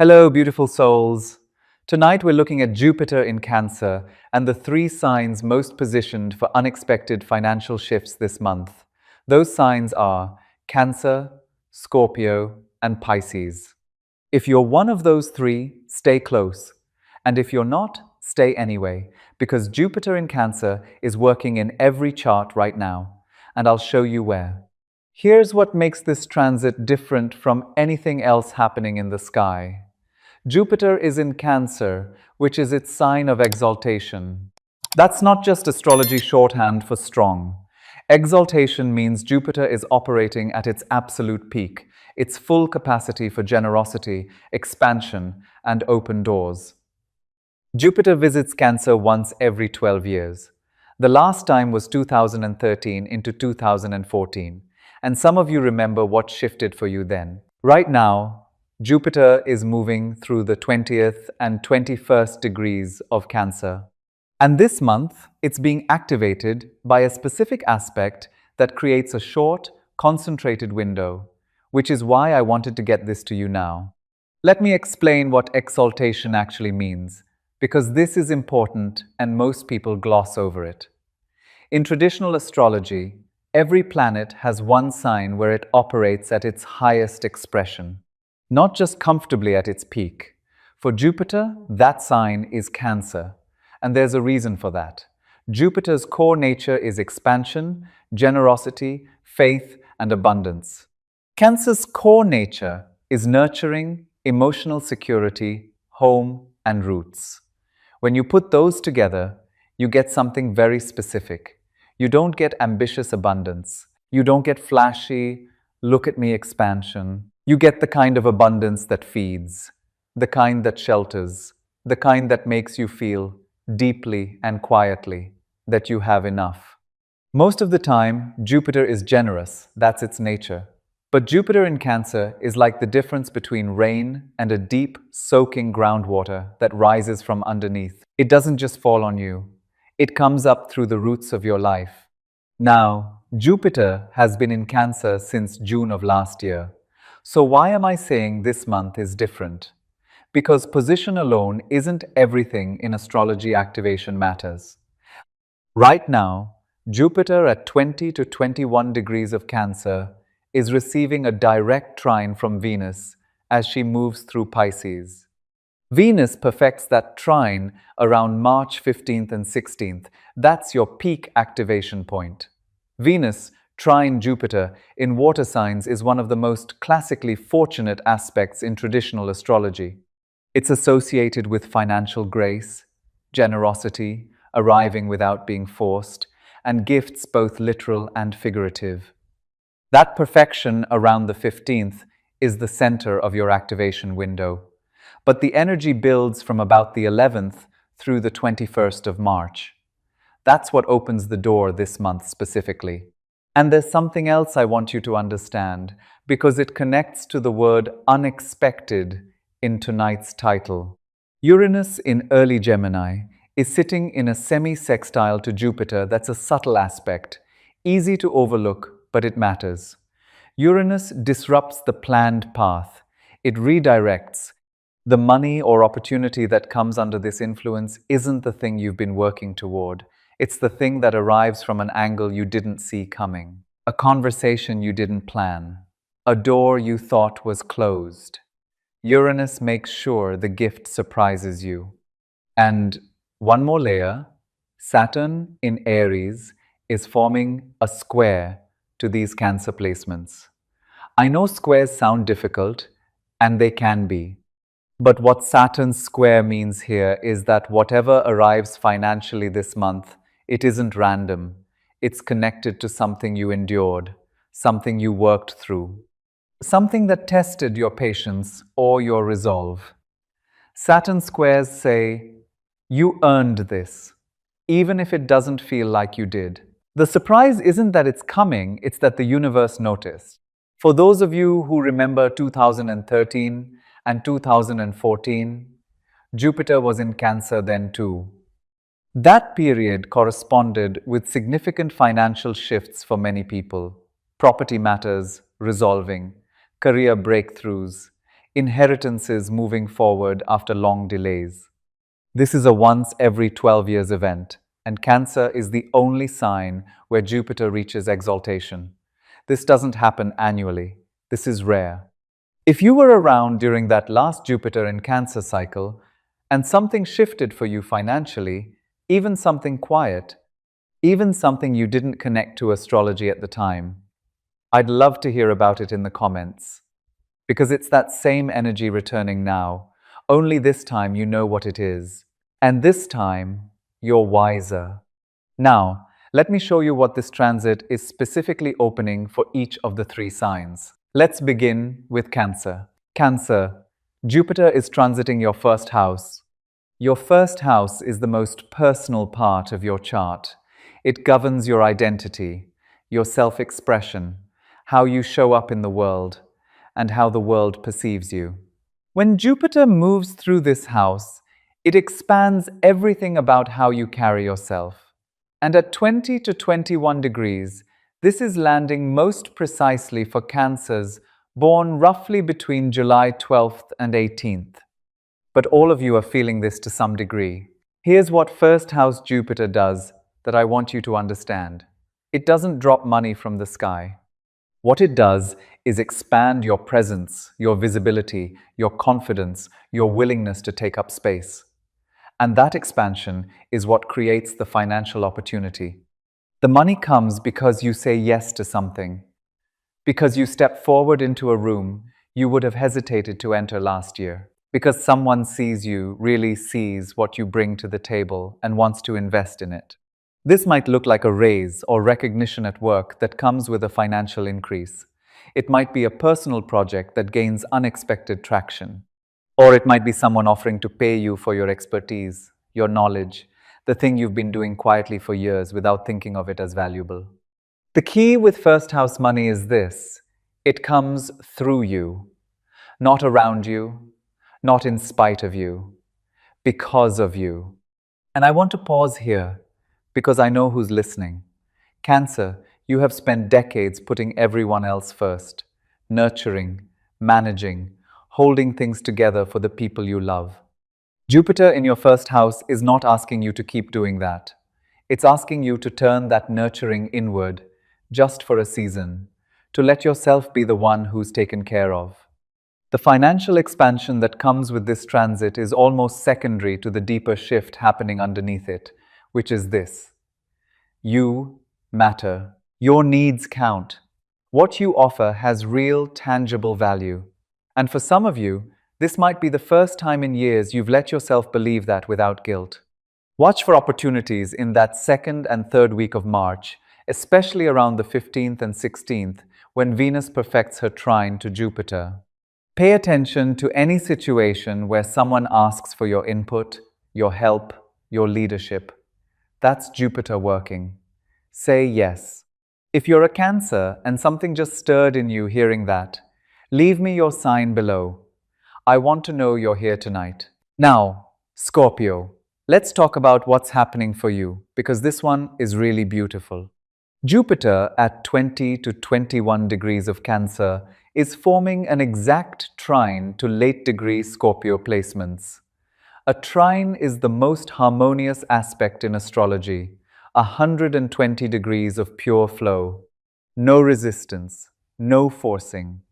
Hello, beautiful souls. Tonight we're looking at Jupiter in Cancer and the three signs most positioned for unexpected financial shifts this month. Those signs are Cancer, Scorpio, and Pisces. If you're one of those three, stay close. And if you're not, stay anyway, because Jupiter in Cancer is working in every chart right now, and I'll show you where. Here's what makes this transit different from anything else happening in the sky. Jupiter is in Cancer, which is its sign of exaltation. That's not just astrology shorthand for strong. Exaltation means Jupiter is operating at its absolute peak, its full capacity for generosity, expansion, and open doors. Jupiter visits Cancer once every 12 years. The last time was 2013 into 2014, and some of you remember what shifted for you then. Right now, Jupiter is moving through the 20th and 21st degrees of Cancer. And this month, it's being activated by a specific aspect that creates a short, concentrated window, which is why I wanted to get this to you now. Let me explain what exaltation actually means, because this is important and most people gloss over it. In traditional astrology, every planet has one sign where it operates at its highest expression. Not just comfortably at its peak. For Jupiter, that sign is Cancer, and there's a reason for that. Jupiter's core nature is expansion, generosity, faith, and abundance. Cancer's core nature is nurturing, emotional security, home, and roots. When you put those together, you get something very specific. You don't get ambitious abundance. You don't get flashy, look-at-me expansion. You get the kind of abundance that feeds, the kind that shelters, the kind that makes you feel deeply and quietly that you have enough. Most of the time, Jupiter is generous, that's its nature. But Jupiter in Cancer is like the difference between rain and a deep, soaking groundwater that rises from underneath. It doesn't just fall on you, it comes up through the roots of your life. Now, Jupiter has been in Cancer since June of last year. So why am I saying this month is different? Because position alone isn't everything in astrology activation matters. Right now, Jupiter at 20 to 21 degrees of Cancer is receiving a direct trine from Venus as she moves through Pisces. Venus perfects that trine around March 15th and 16th. That's your peak activation point. Venus trine Jupiter in water signs is one of the most classically fortunate aspects in traditional astrology. It's associated with financial grace, generosity, arriving without being forced, and gifts both literal and figurative. That perfection around the 15th is the center of your activation window, but the energy builds from about the 11th through the 21st of March. That's what opens the door this month specifically. And there's something else I want you to understand, because it connects to the word unexpected in tonight's title. Uranus in early Gemini is sitting in a semi-sextile to Jupiter that's a subtle aspect, easy to overlook, but it matters. Uranus disrupts the planned path. It redirects. The money or opportunity that comes under this influence isn't the thing you've been working toward. It's the thing that arrives from an angle you didn't see coming, a conversation you didn't plan, a door you thought was closed. Uranus makes sure the gift surprises you. And one more layer, Saturn in Aries is forming a square to these Cancer placements. I know squares sound difficult, and they can be. But what Saturn's square means here is that whatever arrives financially this month, it isn't random. It's connected to something you endured, something you worked through, something that tested your patience or your resolve. Saturn squares say, you earned this, even if it doesn't feel like you did. The surprise isn't that it's coming, it's that the universe noticed. For those of you who remember 2013 and 2014, Jupiter was in Cancer then too. That period corresponded with significant financial shifts for many people. Property matters, resolving, career breakthroughs. inheritances moving forward after long delays. This is a once every 12 years event, and Cancer is the only sign where Jupiter reaches exaltation. This doesn't happen annually. This is rare. If you were around during that last Jupiter in Cancer cycle, and something shifted for you financially, even something quiet, even something you didn't connect to astrology at the time, I'd love to hear about it in the comments. Because it's that same energy returning now, only this time you know what it is. And this time, you're wiser. Now, let me show you what this transit is specifically opening for each of the three signs. Let's begin with Cancer. Cancer, Jupiter is transiting your first house. Your first house is the most personal part of your chart. It governs your identity, your self-expression, how you show up in the world, and how the world perceives you. When Jupiter moves through this house, it expands everything about how you carry yourself. And at 20 to 21 degrees, this is landing most precisely for Cancers born roughly between July 12th and 18th. But all of you are feeling this to some degree. Here's what first house Jupiter does that I want you to understand. It doesn't drop money from the sky. What it does is expand your presence, your visibility, your confidence, your willingness to take up space. And that expansion is what creates the financial opportunity. The money comes because you say yes to something. Because you step forward into a room you would have hesitated to enter last year. Because someone sees you, really sees what you bring to the table and wants to invest in it. This might look like a raise or recognition at work that comes with a financial increase. It might be a personal project that gains unexpected traction. Or it might be someone offering to pay you for your expertise, your knowledge, the thing you've been doing quietly for years without thinking of it as valuable. The key with first house money is this: it comes through you, not around you, not in spite of you, because of you. And I want to pause here because I know who's listening. Cancer, you have spent decades putting everyone else first, nurturing, managing, holding things together for the people you love. Jupiter in your first house is not asking you to keep doing that. It's asking you to turn that nurturing inward, just for a season, to let yourself be the one who's taken care of. The financial expansion that comes with this transit is almost secondary to the deeper shift happening underneath it, which is this: you matter. Your needs count. What you offer has real, tangible value. And for some of you, this might be the first time in years you've let yourself believe that without guilt. Watch for opportunities in that second and third week of March, especially around the 15th and 16th, when Venus perfects her trine to Jupiter. Pay attention to any situation where someone asks for your input, your help, your leadership. That's Jupiter working. Say yes. If you're a Cancer and something just stirred in you hearing that, leave me your sign below. I want to know you're here tonight. Now, Scorpio, let's talk about what's happening for you, because this one is really beautiful. Jupiter at 20 to 21 degrees of Cancer is forming an exact trine to late degree Scorpio placements. A trine is the most harmonious aspect in astrology, 120 degrees of pure flow. No resistance, no forcing.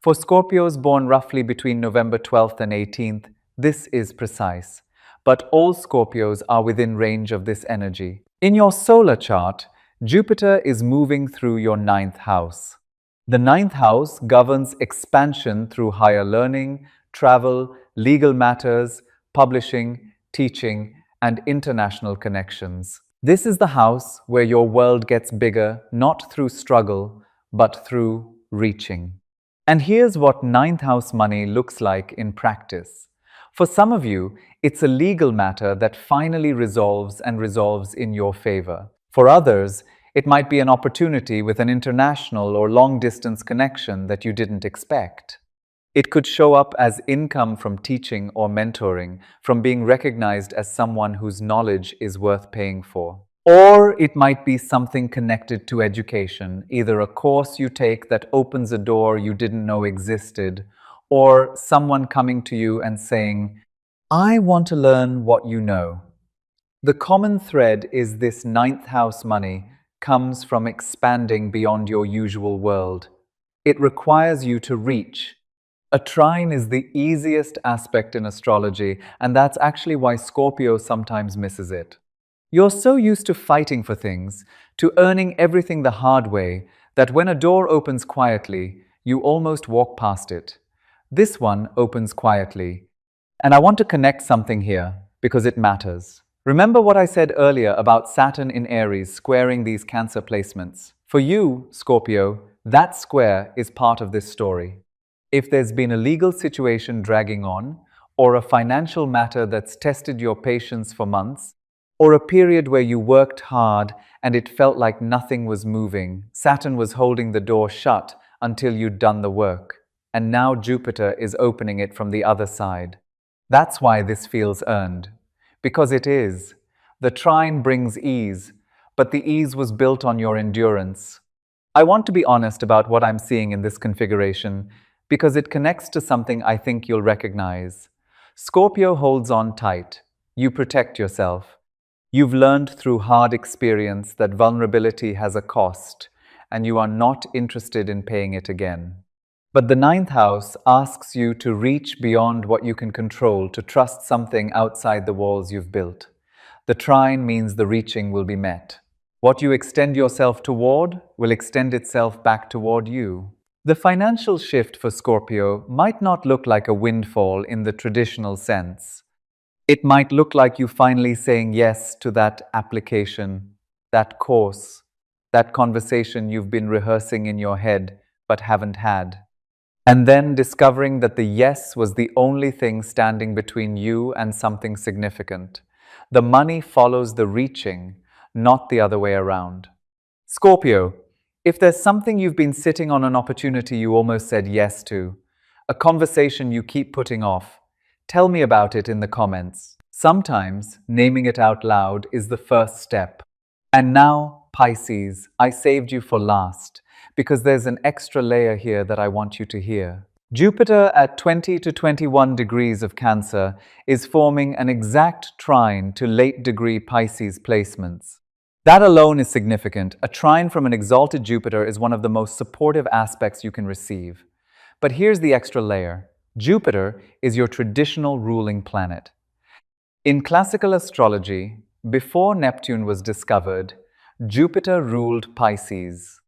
For Scorpios born roughly between November 12th and 18th, this is precise. But all Scorpios are within range of this energy. In your solar chart, Jupiter is moving through your ninth house. The ninth house governs expansion through higher learning, travel, legal matters, publishing, teaching, and international connections. This is the house where your world gets bigger, not through struggle, but through reaching. And here's what ninth house money looks like in practice. For some of you, it's a legal matter that finally resolves in your favor. For others, it might be an opportunity with an international or long-distance connection that you didn't expect. It could show up as income from teaching or mentoring, from being recognized as someone whose knowledge is worth paying for. Or it might be something connected to education, either a course you take that opens a door you didn't know existed, or someone coming to you and saying, I want to learn what you know. The common thread is this ninth house money comes from expanding beyond your usual world. It requires you to reach. A trine is the easiest aspect in astrology, and that's actually why Scorpio sometimes misses it. You're so used to fighting for things, to earning everything the hard way, that when a door opens quietly, you almost walk past it. This one opens quietly. And I want to connect something here because it matters. Remember what I said earlier about Saturn in Aries squaring these Cancer placements? For you, Scorpio, that square is part of this story. If there's been a legal situation dragging on, or a financial matter that's tested your patience for months, or a period where you worked hard and it felt like nothing was moving, Saturn was holding the door shut until you'd done the work, and now Jupiter is opening it from the other side. That's why this feels earned. Because it is. The trine brings ease, but the ease was built on your endurance. I want to be honest about what I'm seeing in this configuration because it connects to something I think you'll recognize. Scorpio holds on tight. You protect yourself. You've learned through hard experience that vulnerability has a cost, and you are not interested in paying it again. But the ninth house asks you to reach beyond what you can control, to trust something outside the walls you've built. The trine means the reaching will be met. What you extend yourself toward will extend itself back toward you. The financial shift for Scorpio might not look like a windfall in the traditional sense. It might look like you finally saying yes to that application, that course, that conversation you've been rehearsing in your head but haven't had. And then discovering that the yes was the only thing standing between you and something significant. The money follows the reaching, not the other way around. Scorpio, if there's something you've been sitting on, an opportunity you almost said yes to, a conversation you keep putting off, tell me about it in the comments. Sometimes naming it out loud is the first step. And now, Pisces, I saved you for last, because there's an extra layer here that I want you to hear. Jupiter at 20 to 21 degrees of Cancer is forming an exact trine to late degree Pisces placements. That alone is significant. A trine from an exalted Jupiter is one of the most supportive aspects you can receive. But here's the extra layer. Jupiter is your traditional ruling planet. In classical astrology, before Neptune was discovered, Jupiter ruled Pisces.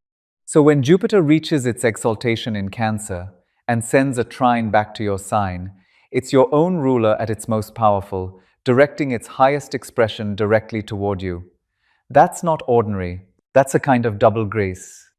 So when Jupiter reaches its exaltation in Cancer and sends a trine back to your sign, it's your own ruler at its most powerful, directing its highest expression directly toward you. That's not ordinary. That's a kind of double grace.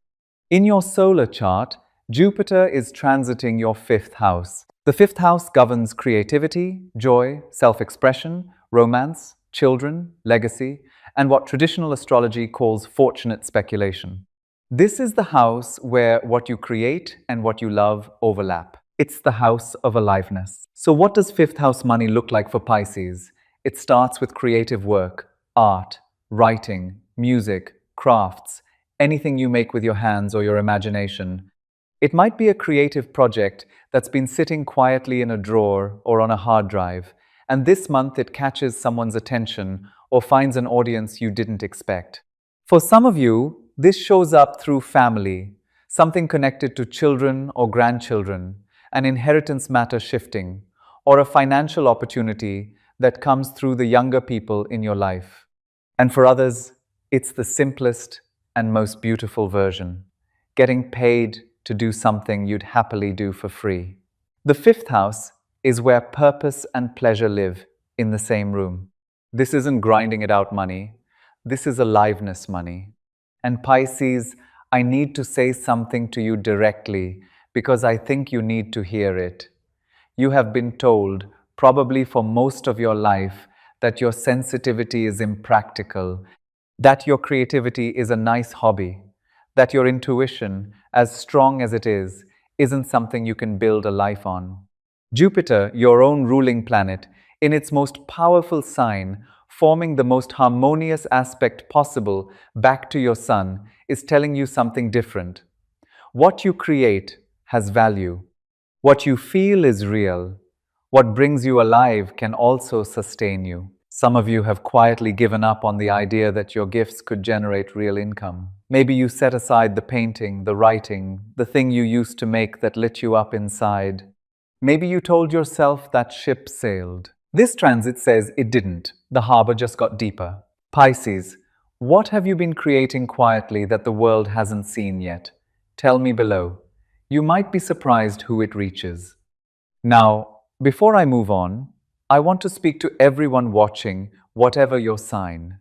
In your solar chart, Jupiter is transiting your fifth house. The fifth house governs creativity, joy, self-expression, romance, children, legacy, and what traditional astrology calls fortunate speculation. This is the house where what you create and what you love overlap. It's the house of aliveness. So what does fifth house money look like for Pisces? It starts with creative work, art, writing, music, crafts, anything you make with your hands or your imagination. It might be a creative project that's been sitting quietly in a drawer or on a hard drive, and this month it catches someone's attention or finds an audience you didn't expect. For some of you, this shows up through family, something connected to children or grandchildren, an inheritance matter shifting, or a financial opportunity that comes through the younger people in your life. And for others, it's the simplest and most beautiful version, getting paid to do something you'd happily do for free. The fifth house is where purpose and pleasure live in the same room. This isn't grinding it out money. This is aliveness money. And Pisces, I need to say something to you directly because I think you need to hear it. You have been told, probably for most of your life, that your sensitivity is impractical, that your creativity is a nice hobby, that your intuition, as strong as it is, isn't something you can build a life on. Jupiter, your own ruling planet, in its most powerful sign, forming the most harmonious aspect possible back to your sun, is telling you something different. What you create has value. What you feel is real. What brings you alive can also sustain you. Some of you have quietly given up on the idea that your gifts could generate real income. Maybe you set aside the painting, the writing, the thing you used to make that lit you up inside. Maybe you told yourself that ship sailed. This transit says it didn't. The harbor just got deeper. Pisces, what have you been creating quietly that the world hasn't seen yet? Tell me below. You might be surprised who it reaches. Now, before I move on, I want to speak to everyone watching, whatever your sign.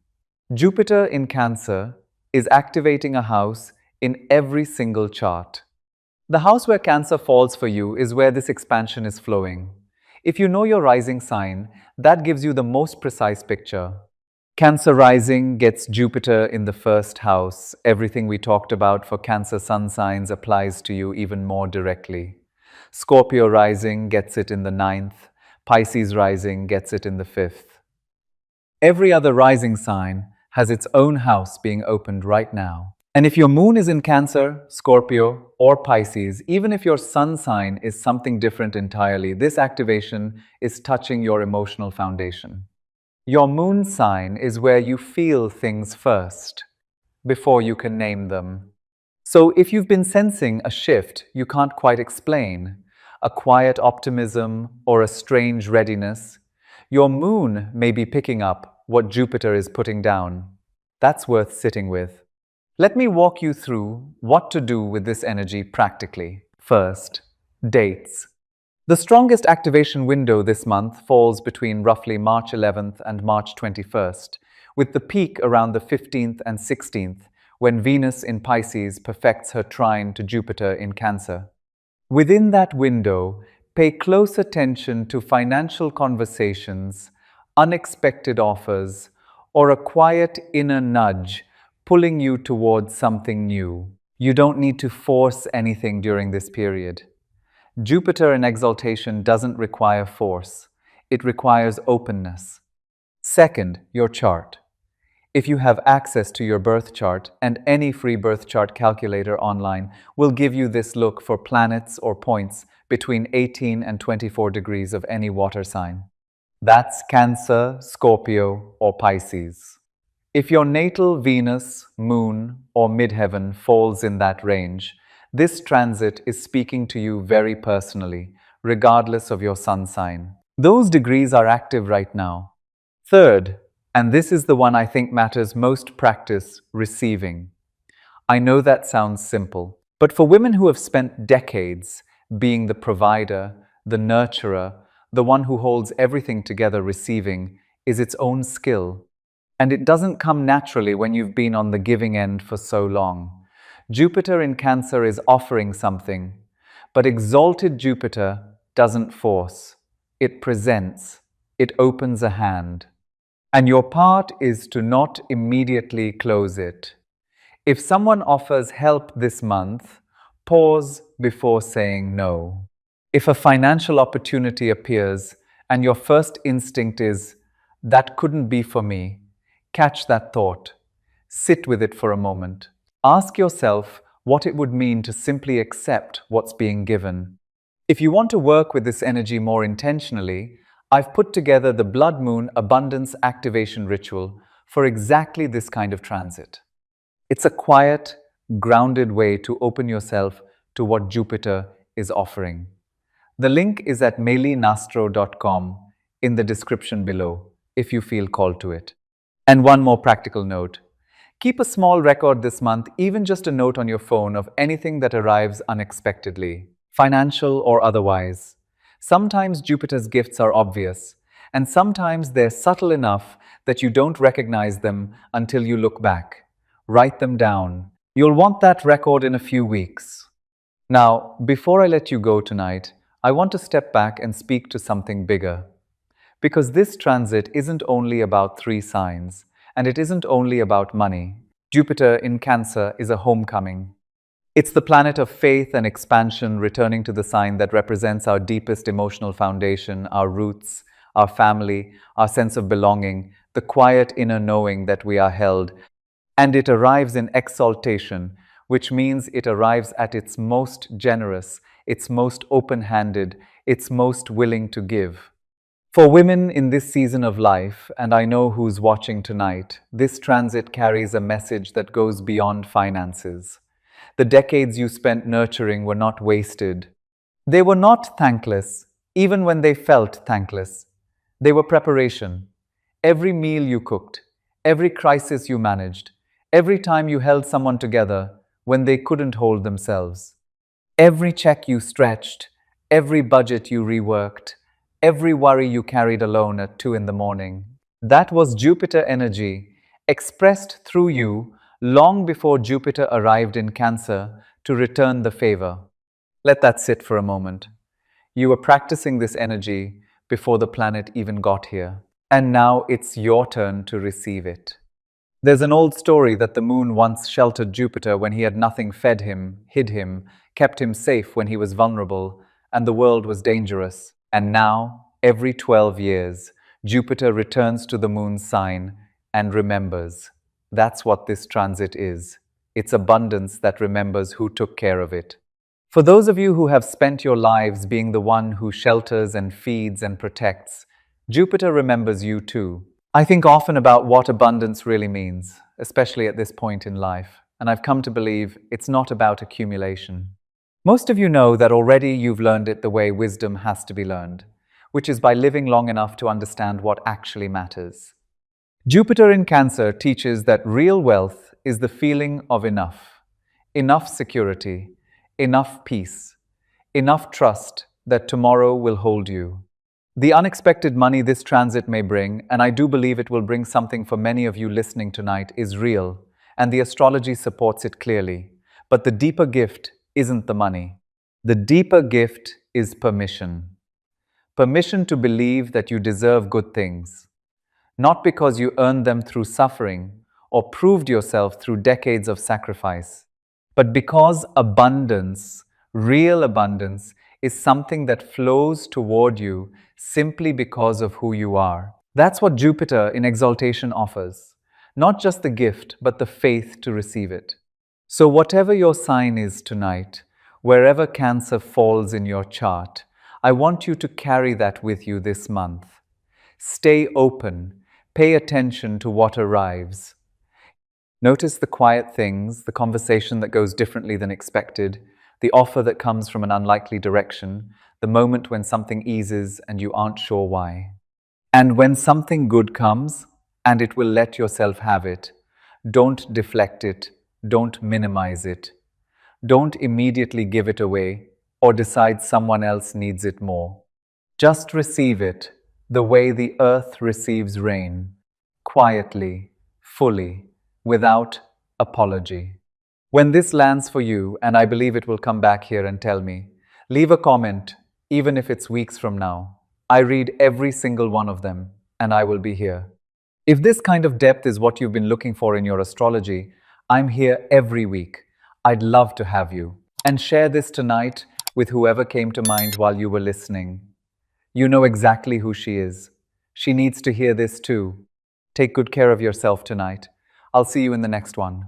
Jupiter in Cancer is activating a house in every single chart. The house where Cancer falls for you is where this expansion is flowing. If you know your rising sign, that gives you the most precise picture. Cancer rising gets Jupiter in the first house. Everything we talked about for Cancer sun signs applies to you even more directly. Scorpio rising gets it in the ninth. Pisces rising gets it in the fifth. Every other rising sign has its own house being opened right now. And if your moon is in Cancer, Scorpio, or Pisces, even if your sun sign is something different entirely, this activation is touching your emotional foundation. Your moon sign is where you feel things first, before you can name them. So if you've been sensing a shift you can't quite explain, a quiet optimism or a strange readiness, your moon may be picking up what Jupiter is putting down. That's worth sitting with. Let me walk you through what to do with this energy practically. First, dates. The strongest activation window this month falls between roughly March 11th and March 21st, with the peak around the 15th and 16th, when Venus in Pisces perfects her trine to Jupiter in Cancer. Within that window, pay close attention to financial conversations, unexpected offers, or a quiet inner nudge pulling you towards something new. You don't need to force anything during this period. Jupiter in exaltation doesn't require force. It requires openness. Second, your chart. If you have access to your birth chart, and any free birth chart calculator online will give you this look for planets or points between 18 and 24 degrees of any water sign. That's Cancer, Scorpio, or Pisces. If your natal Venus, Moon, or midheaven falls in that range, this transit is speaking to you very personally, regardless of your sun sign. Those degrees are active right now. Third, and this is the one I think matters most, practice receiving. I know that sounds simple, but for women who have spent decades being the provider, the nurturer, the one who holds everything together, receiving is its own skill. And it doesn't come naturally when you've been on the giving end for so long. Jupiter in Cancer is offering something, but exalted Jupiter doesn't force. It presents. It opens a hand. And your part is to not immediately close it. If someone offers help this month, pause before saying no. If a financial opportunity appears and your first instinct is, "That couldn't be for me," catch that thought. Sit with it for a moment. Ask yourself what it would mean to simply accept what's being given. If you want to work with this energy more intentionally, I've put together the Blood Moon Abundance Activation Ritual for exactly this kind of transit. It's a quiet, grounded way to open yourself to what Jupiter is offering. The link is at mailinastro.com in the description below if you feel called to it. And one more practical note. Keep a small record this month, even just a note on your phone of anything that arrives unexpectedly, financial or otherwise. Sometimes Jupiter's gifts are obvious, and sometimes they're subtle enough that you don't recognize them until you look back. Write them down. You'll want that record in a few weeks. Now, before I let you go tonight, I want to step back and speak to something bigger. Because this transit isn't only about 3 signs, and it isn't only about money. Jupiter in Cancer is a homecoming. It's the planet of faith and expansion, returning to the sign that represents our deepest emotional foundation, our roots, our family, our sense of belonging, the quiet inner knowing that we are held. And it arrives in exaltation, which means it arrives at its most generous, it's most open-handed, it's most willing to give. For women in this season of life, and I know who's watching tonight, this transit carries a message that goes beyond finances. The decades you spent nurturing were not wasted. They were not thankless, even when they felt thankless. They were preparation. Every meal you cooked, every crisis you managed, every time you held someone together when they couldn't hold themselves. Every check you stretched, every budget you reworked, every worry you carried alone at 2 in the morning. That was Jupiter energy, expressed through you long before Jupiter arrived in Cancer to return the favor. Let that sit for a moment. You were practicing this energy before the planet even got here. And now it's your turn to receive it. There's an old story that the moon once sheltered Jupiter when he had nothing, fed him, hid him, kept him safe when he was vulnerable, and the world was dangerous. And now, every 12 years, Jupiter returns to the moon's sign and remembers. That's what this transit is. It's abundance that remembers who took care of it. For those of you who have spent your lives being the one who shelters and feeds and protects, Jupiter remembers you too. I think often about what abundance really means, especially at this point in life, and I've come to believe it's not about accumulation. Most of you know that already you've learned it the way wisdom has to be learned, which is by living long enough to understand what actually matters. Jupiter in Cancer teaches that real wealth is the feeling of enough. Enough security, enough peace, enough trust that tomorrow will hold you. The unexpected money this transit may bring, and I do believe it will bring something for many of you listening tonight, is real, and the astrology supports it clearly. But the deeper gift isn't the money. The deeper gift is permission. Permission to believe that you deserve good things, not because you earned them through suffering or proved yourself through decades of sacrifice, but because abundance, real abundance, is something that flows toward you simply because of who you are. That's what Jupiter in exaltation offers. Not just the gift, but the faith to receive it. So whatever your sign is tonight, wherever Cancer falls in your chart, I want you to carry that with you this month. Stay open. Pay attention to what arrives. Notice the quiet things, the conversation that goes differently than expected, the offer that comes from an unlikely direction, the moment when something eases and you aren't sure why. And when something good comes, and it will let yourself have it, don't deflect it, don't minimize it. Don't immediately give it away or decide someone else needs it more. Just receive it the way the earth receives rain, quietly, fully, without apology. When this lands for you, and I believe it will come back here and tell me, leave a comment, even if it's weeks from now. I read every single one of them, and I will be here. If this kind of depth is what you've been looking for in your astrology, I'm here every week. I'd love to have you. And share this tonight with whoever came to mind while you were listening. You know exactly who she is. She needs to hear this too. Take good care of yourself tonight. I'll see you in the next one.